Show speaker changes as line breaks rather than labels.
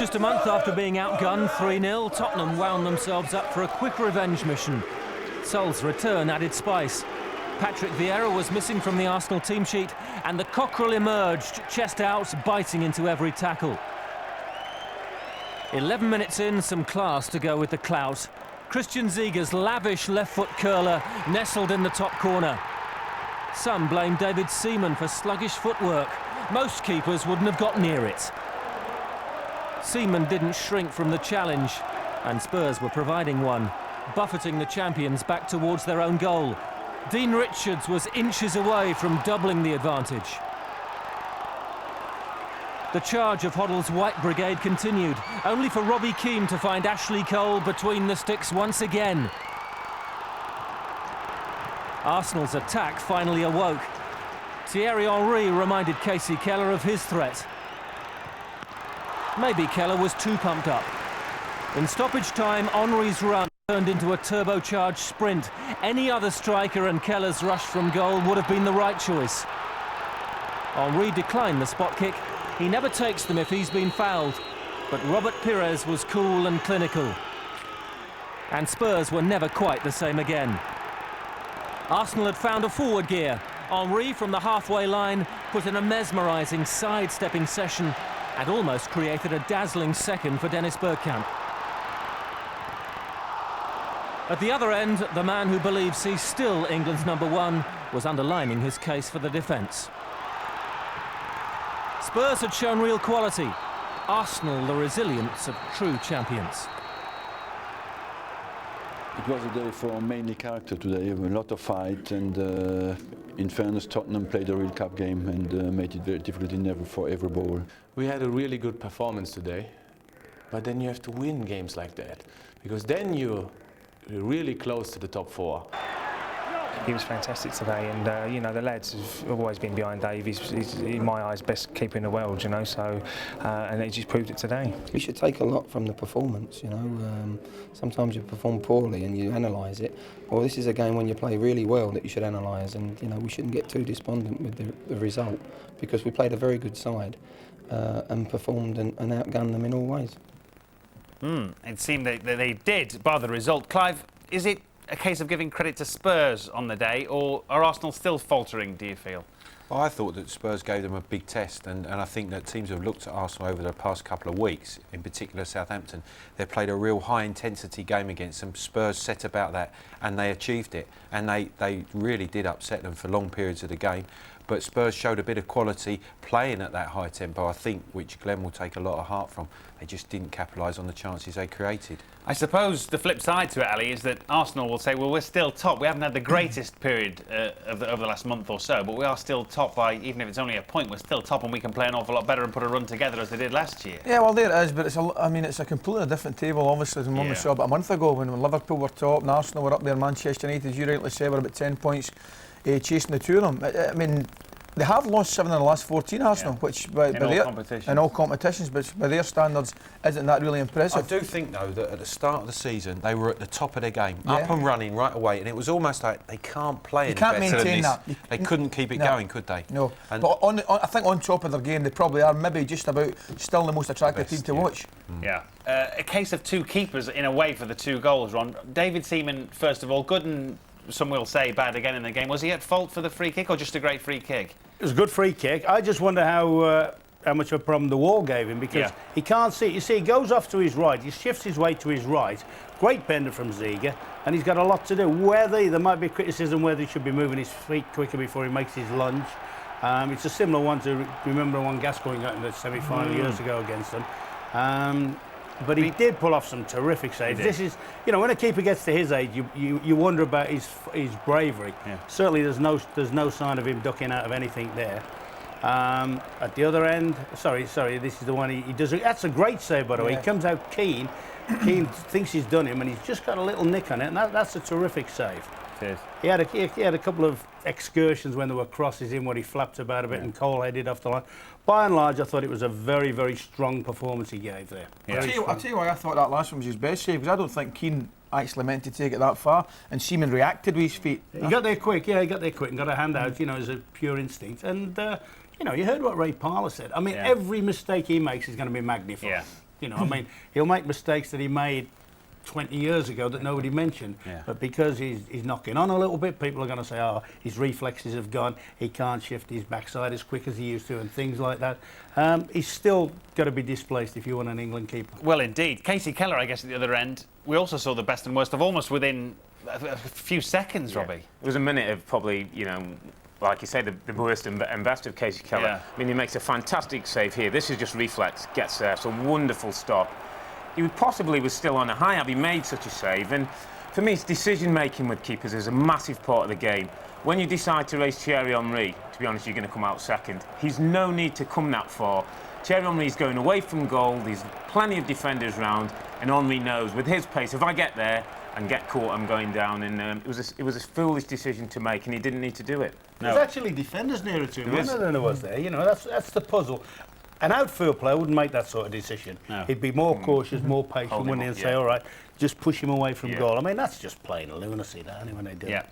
Just a month after being outgunned 3-0, Tottenham wound themselves up for a quick revenge mission. Sol's return added spice. Patrick Vieira was missing from the Arsenal team sheet, and the cockerel emerged, chest out, biting into every tackle. 11 minutes in, some class to go with the clout. Christian Ziga's lavish left-foot curler nestled in the top corner. Some blame David Seaman for sluggish footwork. Most keepers wouldn't have got near it. Seaman didn't shrink from the challenge, and Spurs were providing one, buffeting the champions back towards their own goal. Dean Richards was inches away from doubling the advantage. The charge of Hoddle's White Brigade continued, only for Robbie Keane to find Ashley Cole between the sticks once again. Arsenal's attack finally awoke. Thierry Henry reminded Kasey Keller of his threat. Maybe Keller was too pumped up. In stoppage time, Henry's run turned into a turbocharged sprint. Any other striker and Keller's rush from goal would have been the right choice. Henry declined the spot kick. He never takes them if he's been fouled. But Robert Pires was cool and clinical. And Spurs were never quite the same again. Arsenal had found a forward gear. Henry, from the halfway line, put in a mesmerising sidestepping session and almost created a dazzling second for Dennis Bergkamp. At the other end, the man who believes he's still England's #1 was underlining his case for the defence. Spurs had shown real quality. Arsenal, the resilience of true champions.
It was a day for mainly character today, a lot of fight, and in fairness Tottenham played a real cup game and made it very difficult for every ball.
We had a really good performance today, but then you have to win games like that, because then you're really close to the top 4.
He was fantastic today, and you know, the lads have always been behind Dave. He's in my eyes best keeper in the world, you know. So, and he just proved it today.
You should take a lot from the performance. You know, sometimes you perform poorly and you analyse it. Well, this is a game when you play really well that you should analyse, and you know, we shouldn't get too despondent with the result, because we played a very good side and performed and outgunned them in all ways.
It seemed that they did, bar the result. Clive, is it a case of giving credit to Spurs on the day, or are Arsenal still faltering, do you feel?
Well, I thought that Spurs gave them a big test, and I think that teams have looked at Arsenal over the past couple of weeks, in particular Southampton. They played a real high-intensity game against them. Spurs set about that, and they achieved it, and they really did upset them for long periods of the game. But Spurs showed a bit of quality playing at that high tempo, I think, which Glenn will take a lot of heart from. They just didn't capitalise on the chances they created.
I suppose the flip side to it, Ali, is that Arsenal will say, well, we're still top. We haven't had the greatest period over the last month or so, but we are still top by, even if it's only a point, we're still top, and we can play an awful lot better and put a run together as they did last year.
Yeah, well, there it is, but it's a completely different table, obviously, than when we saw about a month ago, when Liverpool were top and Arsenal were up there. Manchester United, as you rightly say, were about 10 points chasing the two of them. I mean, they have lost 7 in the last 14, Arsenal, which in all competitions, but by their standards, isn't that really impressive?
I do think, though, that at the start of the season, they were at the top of their game, up and running right away, and it was almost like they can't play any better than this.
You can't maintain that.
They couldn't keep it going, could they?
No, but I think on top of their game, they probably are maybe just about still the most attractive team to watch.
Yeah. A case of two keepers, in a way, for the 2 goals, Ron. David Seaman, first of all, good and some will say bad again in the game. Was he at fault for the free kick, or just a great free kick?
It was a good free kick. I just wonder how much of a problem the wall gave him, because he can't see. You see, he goes off to his right, he shifts his weight to his right. Great bender from Ziga, and he's got a lot to do. There might be criticism whether he should be moving his feet quicker before he makes his lunge. It's a similar one to remember one Gascoigne got in the semi-final years ago against them. But he did pull off some terrific saves. This is, you know, when a keeper gets to his age, you wonder about his bravery. Certainly, there's no sign of him ducking out of anything there. At the other end, sorry, this is the one he does. That's a great save, by the way. He comes out keen. Keane thinks he's done him, and he's just got a little nick on it, and that's a terrific save. He had a couple of excursions when there were crosses in where he flapped about a bit and Cole headed off the line. By and large, I thought it was a very, very strong performance he gave there.
I'll tell you why I thought that last one was his best save, because I don't think Keane actually meant to take it that far, and Seaman reacted with his feet.
He got there quick, he got there quick and got a hand out, you know, as a pure instinct. And, you know, you heard what Ray Parlour said. I mean, every mistake he makes is going to be magnified. You know, I mean, he'll make mistakes that he made 20 years ago that nobody mentioned, but because he's knocking on a little bit, people are going to say, oh, his reflexes have gone, he can't shift his backside as quick as he used to and things like that. He's still got to be displaced if you want an England keeper.
Well, indeed. Kasey, Keller, I guess, at the other end, we also saw the best and worst of almost within a few seconds, Robbie.
It was a minute of probably, you know, like you say, the worst and best of Kasey Keller.
Yeah.
I mean, he makes a fantastic save here. This is just reflex, gets there, it's a wonderful stop. He possibly was still on a high having made such a save, and for me, it's decision-making with keepers is a massive part of the game. When you decide to raise Thierry Henry, to be honest, you're going to come out second. He's no need to come that far. Thierry Henry's going away from goal, there's plenty of defenders round, and Henry knows, with his pace, if I get there and get caught, I'm going down, and it was a foolish decision to make, and he didn't need to do it.
There's actually defenders nearer to him than there was there. You know, that's the puzzle. An outfield player wouldn't make that sort of decision. No. He'd be more cautious, more patient, wouldn't he, and say, all right, just push him away from goal. I mean, that's just plain lunacy, that, when they do it.